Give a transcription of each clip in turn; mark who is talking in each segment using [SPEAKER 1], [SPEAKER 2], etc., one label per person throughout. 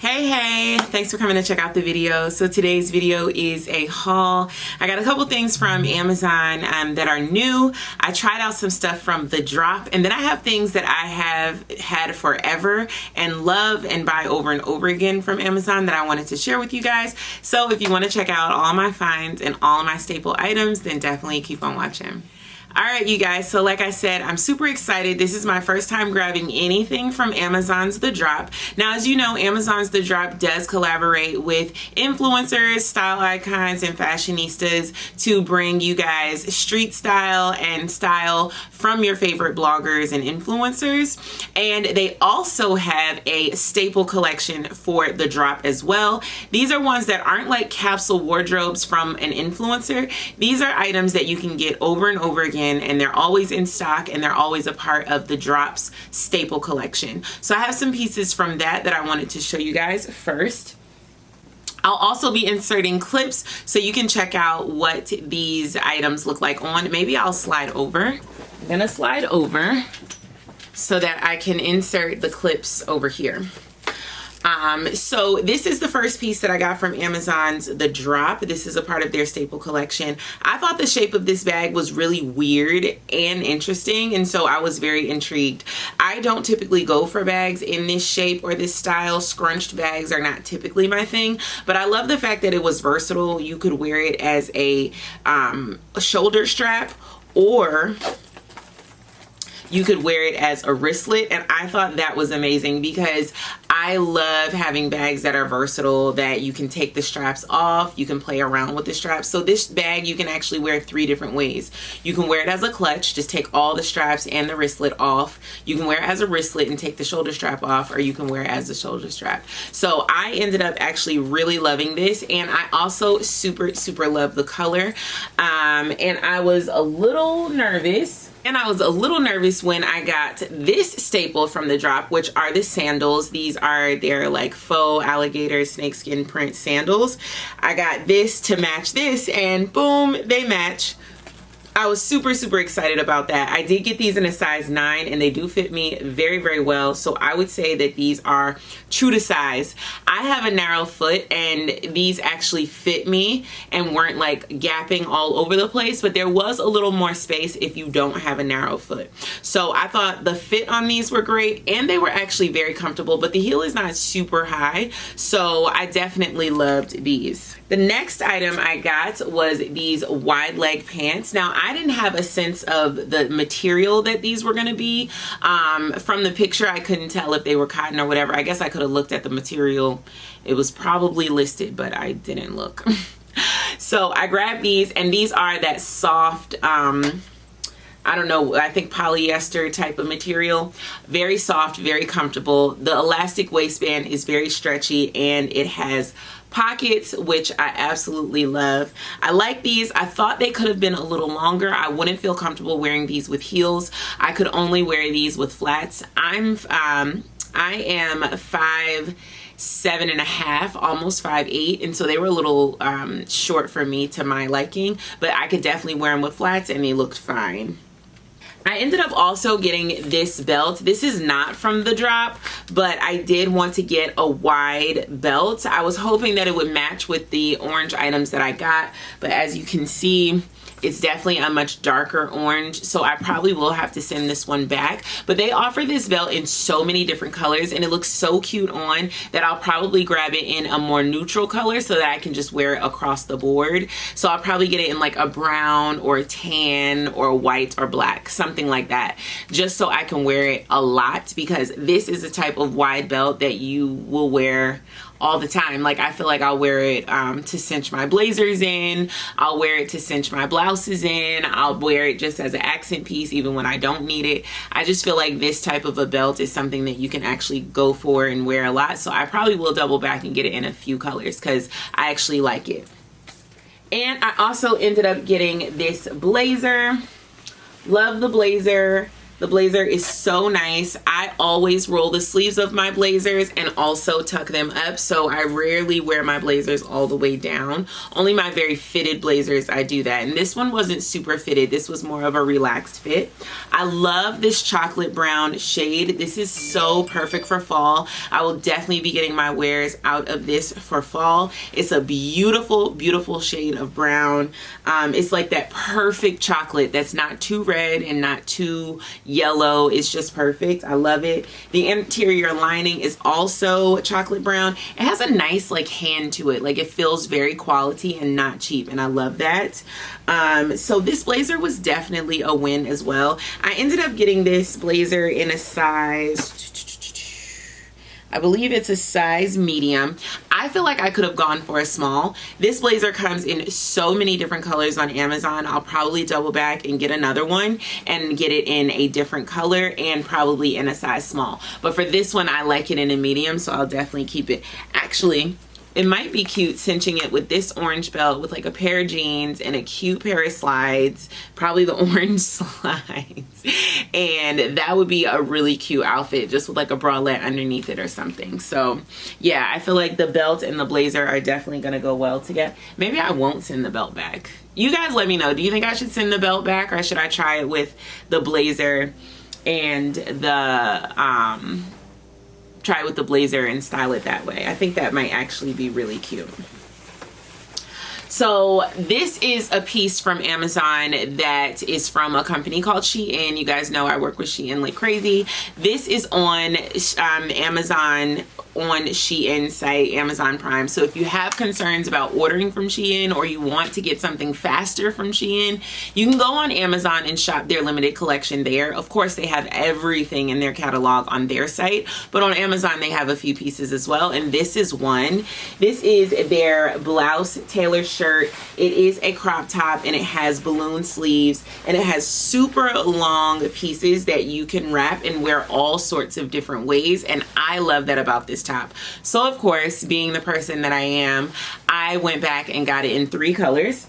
[SPEAKER 1] Hey, thanks for coming to check out the video. So today's video is a haul. I got a couple things from Amazon that are new. I tried out some stuff from the drop, and then I have things that I have had forever and love and buy over and over again from Amazon that I wanted to share with you guys. So if you want to check out all my finds and all of my staple items, then definitely keep on watching. Alright you guys, so like I said, I'm super excited. This is my first time grabbing anything from Amazon's The Drop. Now as you know, Amazon's The Drop does collaborate with influencers, style icons, and fashionistas to bring you guys street style and style from your favorite bloggers and influencers. And they also have a staple collection for The Drop as well. These are ones that aren't like capsule wardrobes from an influencer. These are items that you can get over and over again, and they're always in stock and they're always a part of the Drop's staple collection. So I have some pieces from that I wanted to show you guys first. I'll also be inserting clips so you can check out what these items look like on. Maybe I'll slide over. I'm gonna slide over so that I can insert the clips over here. So this is the first piece that I got from Amazon's The Drop. This is a part of their staple collection. I thought the shape of this bag was really weird and interesting, and so I was very intrigued. I don't typically go for bags in this shape or this style. Scrunched bags are not typically my thing, but I love the fact that it was versatile. You could wear it as a shoulder strap, or you could wear it as a wristlet, and I thought that was amazing because I love having bags that are versatile, that you can take the straps off, you can play around with the straps. So this bag you can actually wear 3 different ways. You can wear it as a clutch, just take all the straps and the wristlet off. You can wear it as a wristlet and take the shoulder strap off, or you can wear it as a shoulder strap. So I ended up actually really loving this, and I also super love the color. And I was a little nervous. When I got this staple from The Drop, which are the sandals. These are their like faux alligator snakeskin print sandals. I got this to match this, and boom, they match. I was super excited about that. I did get these in a size 9, and they do fit me very well. So I would say that these are true to size. I have a narrow foot, and these actually fit me and weren't like gapping all over the place, but there was a little more space if you don't have a narrow foot. So I thought the fit on these were great, and they were actually very comfortable, but the heel is not super high. So I definitely loved these. The next item I got was these wide leg pants. Now I didn't have a sense of the material that these were going to be. From the picture I couldn't tell if they were cotton or whatever. I guess I could have looked at the material. It was probably listed, but I didn't look. So I grabbed these, and these are that soft, I don't know, I think polyester type of material. Very soft, very comfortable. The elastic waistband is very stretchy, and it has pockets, which I absolutely love. I like these. I thought they could have been a little longer. I wouldn't feel comfortable wearing these with heels. I could only wear these with flats. I am 5'7.5", almost 5'8", and so they were a little short for me to my liking, but I could definitely wear them with flats, and they looked fine. I ended up also getting this belt. This is not from The Drop, but I did want to get a wide belt. I was hoping that it would match with the orange items that I got, but as you can see, it's definitely a much darker orange, so I probably will have to send this one back. But they offer this belt in so many different colors, and it looks so cute on that I'll probably grab it in a more neutral color so that I can just wear it across the board. So I'll probably get it in like a brown or a tan or white or black, something like that, just so I can wear it a lot, because this is a type of wide belt that you will wear all the time. Like I feel like I'll wear it to cinch my blazers in, I'll wear it to cinch my blouses in, I'll wear it just as an accent piece even when I don't need it. I just feel like this type of a belt is something that you can actually go for and wear a lot, so I probably will double back and get it in a few colors because I actually like it. And I also ended up getting this blazer. Love the blazer. The blazer is so nice. I always roll the sleeves of my blazers and also tuck them up, so I rarely wear my blazers all the way down. Only my very fitted blazers I do that, and this one wasn't super fitted. This was more of a relaxed fit. I love this chocolate brown shade. This is so perfect for fall. I will definitely be getting my wears out of this for fall. It's a beautiful, beautiful shade of brown. It's like that perfect chocolate that's not too red and not too yellow. It's just perfect. I love it. The interior lining is also chocolate brown. It has a nice like hand to it. Like it feels very quality and not cheap, and I love that. So this blazer was definitely a win as well. I ended up getting this blazer in a size, I believe it's a size medium. I feel like I could have gone for a small. This blazer comes in so many different colors on Amazon. I'll probably double back and get another one and get it in a different color and probably in a size small. But for this one, I like it in a medium, so I'll definitely keep it. Actually, it might be cute cinching it with this orange belt with like a pair of jeans and a cute pair of slides, probably the orange slides. And that would be a really cute outfit just with like a bralette underneath it or something. So yeah, I feel like the belt and the blazer are definitely gonna go well together. Maybe I won't send the belt back. You guys let me know. Do you think I should send the belt back, or should I try it with the blazer and the try it with the blazer and style it that way? I think that might actually be really cute. So this is a piece from Amazon that is from a company called Shein. You guys know I work with Shein like crazy. This is on Amazon, on Shein site, Amazon Prime. So if you have concerns about ordering from Shein, or you want to get something faster from Shein, you can go on Amazon and shop their limited collection there. Of course, they have everything in their catalog on their site, but on Amazon they have a few pieces as well, and this is one. This is their blouse tailored shirt. It is a crop top, and it has balloon sleeves, and it has super long pieces that you can wrap and wear all sorts of different ways, and I love that about this top. So of course, being the person that I am, I went back and got it in 3 colors.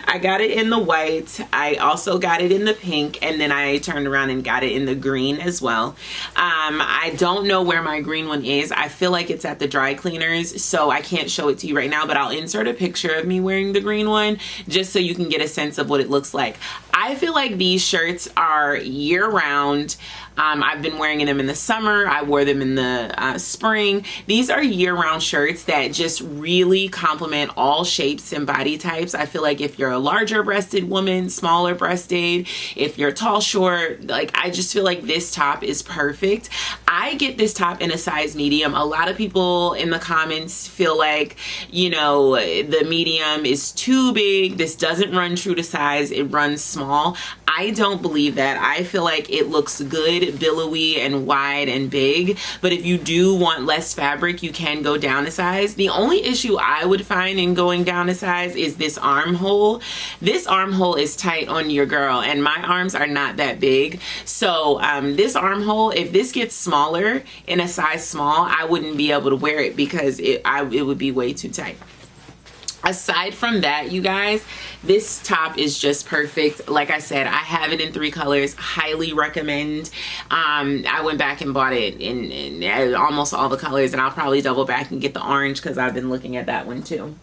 [SPEAKER 1] I got it in the white, I also got it in the pink, and then I turned around and got it in the green as well. I don't know where my green one is. I feel like it's at the dry cleaners, so I can't show it to you right now, but I'll insert a picture of me wearing the green one just so you can get a sense of what it looks like. I feel like these shirts are year-round. I've been wearing them in the summer. I wore them in the spring. These are year-round shirts that just really complement all shapes and body types. I feel like if you're a larger breasted woman, smaller breasted, if you're tall, short, like I just feel like this top is perfect. I get this top in a size medium. A lot of people in the comments feel like, you know, the medium is too big. This doesn't run true to size. It runs small. I don't believe that. I feel like it looks good, billowy and wide and big, but if you do want less fabric, you can go down a size. The only issue I would find in going down a size is this armhole. This armhole is tight on your girl, and my arms are not that big. So this armhole, if this gets smaller in a size small, I wouldn't be able to wear it because it would be way too tight. Aside from that, you guys, this top is just perfect. Like I said, I have it in 3 colors. Highly recommend. I went back and bought it in almost all the colors, and I'll probably double back and get the orange because I've been looking at that one too.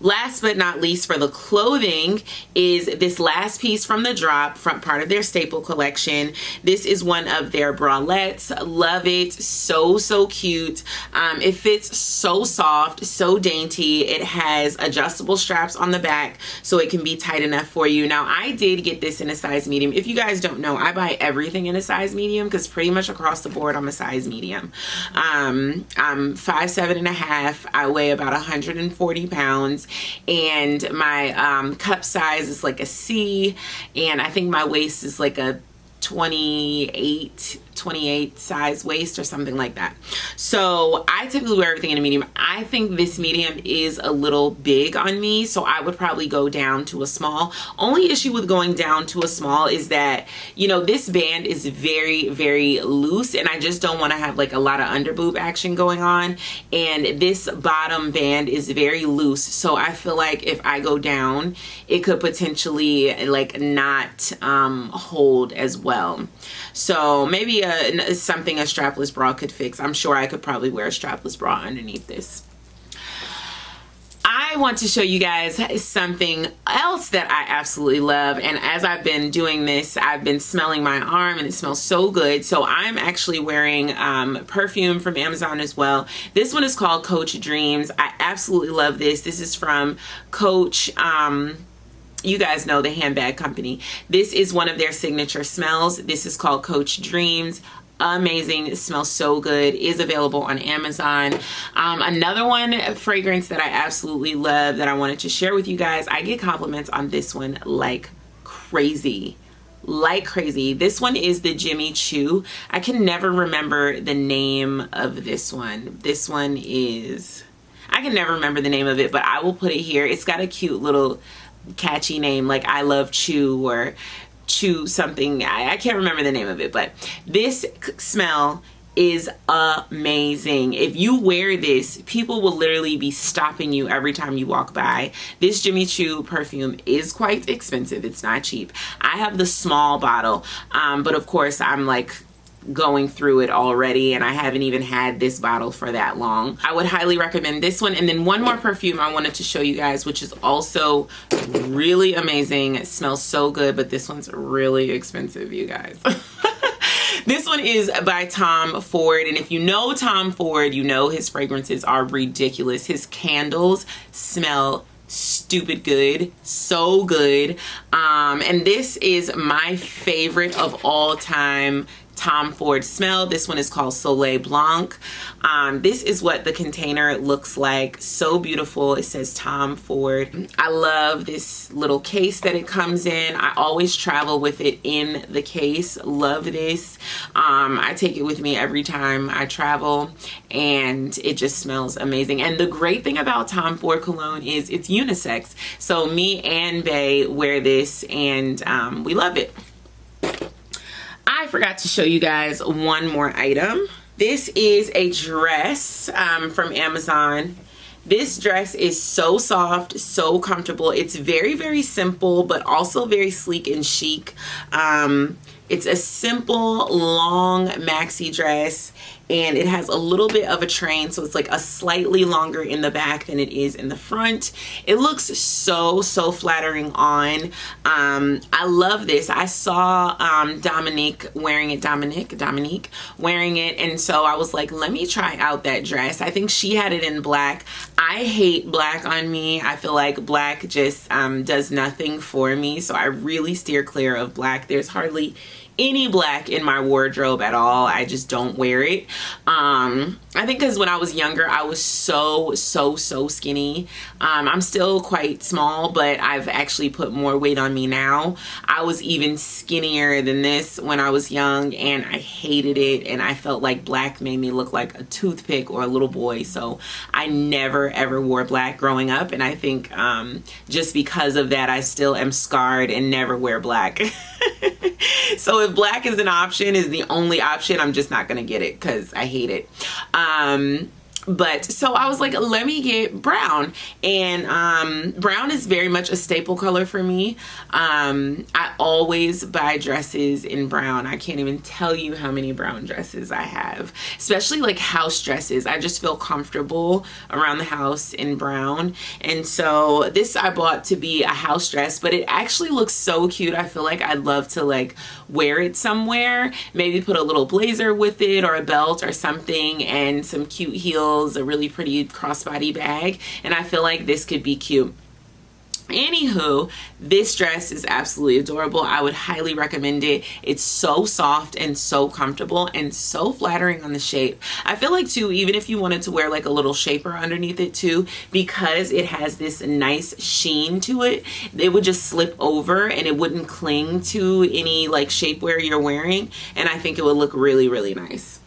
[SPEAKER 1] Last but not least, for the clothing, is this last piece from the drop, front part of their staple collection. This is one of their bralettes. Love it. So cute. It fits so soft, so dainty. It has adjustable straps on the back so it can be tight enough for you. Now, I did get this in a size medium. If you guys don't know, I buy everything in a size medium because pretty much across the board I'm a size medium. I'm 5'7.5". I weigh about 140 pounds. And my cup size is like a C, and I think my waist is like a 28, 28 size waist or something like that. So I typically wear everything in a medium. I think this medium is a little big on me, so I would probably go down to a small. Only issue with going down to a small is that, you know, this band is very, very loose, and I just don't want to have like a lot of underboob action going on. And this bottom band is very loose, so I feel like if I go down, it could potentially like not hold as well. So maybe something a strapless bra could fix. I'm sure I could probably wear a strapless bra underneath this. I want to show you guys something else that I absolutely love, and as I've been doing this, I've been smelling my arm and it smells so good. So I'm actually wearing perfume from Amazon as well. This one is called Coach Dreams. I absolutely love this. This is from Coach, you guys know, the handbag company. This is one of their signature smells. This is called Coach Dreams. Amazing. It smells so good. It is available on Amazon. Another one, fragrance that I absolutely love that I wanted to share with you guys. I get compliments on this one like crazy. Like crazy. This one is the Jimmy Choo. I can never remember the name of this one. This one is, I can never remember the name of it, but I will put it here. It's got a cute little catchy name like I Love Chew or Chew something. I can't remember the name of it, but this smell is amazing. If you wear this, people will literally be stopping you every time you walk by. This Jimmy Choo perfume is quite expensive. It's not cheap. I have the small bottle, but of course I'm like going through it already, and I haven't even had this bottle for that long. I would highly recommend this one. And then one more perfume I wanted to show you guys, which is also really amazing. It smells so good, but this one's really expensive, you guys. This one is by Tom Ford, and if you know Tom Ford, you know his fragrances are ridiculous. His candles smell stupid good, so good. And this is my favorite of all time Tom Ford smell. This one is called Soleil Blanc. This is what the container looks like. So beautiful. It says Tom Ford. I love this little case that it comes in. I always travel with it in the case. Love this. I take it with me every time I travel, and it just smells amazing. And the great thing about Tom Ford cologne is it's unisex. So me and Bae wear this, and we love it. I forgot to show you guys one more item. This is a dress from Amazon. This dress is so soft, so comfortable. It's very, very simple, but also very sleek and chic. It's a simple, long maxi dress, and it has a little bit of a train, so it's like a slightly longer in the back than it is in the front. It looks so, so flattering on. I love this. I saw Dominique wearing it, Dominique wearing it, and so I was like, let me try out that dress. I think she had it in black. I hate black on me. I feel like black just does nothing for me, so I really steer clear of black. There's hardly any black in my wardrobe at all. I just don't wear it. I think because when I was younger, I was so skinny. I'm still quite small, but I've actually put more weight on me now. I was even skinnier than this when I was young, and I hated it, and I felt like black made me look like a toothpick or a little boy. So I never ever wore black growing up, and I think just because of that, I still am scarred and never wear black. So if black is an option, is the only option, I'm just not gonna get it because I hate it. But so I was like, let me get brown, and brown is very much a staple color for me. I always buy dresses in brown. I can't even tell you how many brown dresses I have, especially like house dresses. I just feel comfortable around the house in brown, and so this I bought to be a house dress, but it actually looks so cute. I feel like I'd love to like wear it somewhere, maybe put a little blazer with it or a belt or something, and some cute heels, a really pretty crossbody bag, and I feel like this could be cute. Anywho, this dress is absolutely adorable. I would highly recommend it. It's so soft and so comfortable and so flattering on the shape. I feel like too, even if you wanted to wear like a little shaper underneath it too, because it has this nice sheen to it, it would just slip over and it wouldn't cling to any like shapewear you're wearing, and I think it would look really, really nice.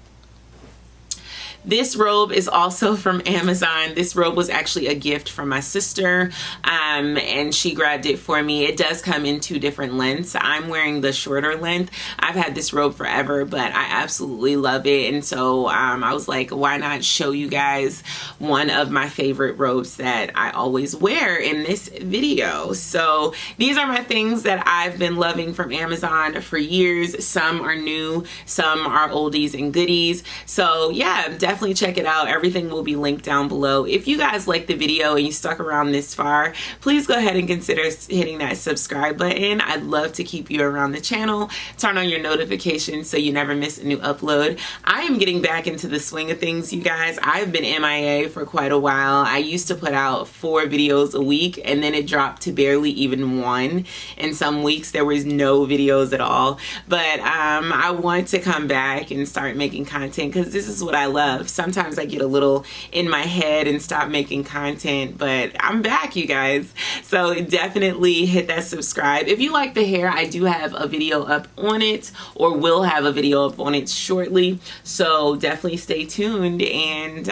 [SPEAKER 1] This robe is also from Amazon. This robe was actually a gift from my sister, and she grabbed it for me. It does come in 2 different lengths. I'm wearing the shorter length. I've had this robe forever, but I absolutely love it. And so I was like, why not show you guys one of my favorite robes that I always wear in this video. So these are my things that I've been loving from Amazon for years. Some are new, some are oldies and goodies. So yeah, definitely check it out. Everything will be linked down below. If you guys like the video and you stuck around this far, please go ahead and consider hitting that subscribe button. I'd love to keep you around the channel. Turn on your notifications so you never miss a new upload. I am getting back into the swing of things, you guys. I've been MIA for quite a while. I used to put out 4 videos a week, and then it dropped to barely even 1. In some weeks there was no videos at all. But I want to come back and start making content because this is what I love. Sometimes I get a little in my head and stop making content, but I'm back, you guys. So definitely hit that subscribe. If you like the hair, I do have a video up on it, or will have a video up on it shortly. So definitely stay tuned. And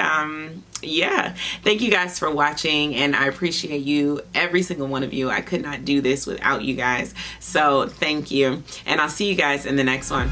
[SPEAKER 1] yeah, thank you guys for watching, and I appreciate you, every single one of you. I could not do this without you guys. So thank you, and I'll see you guys in the next one.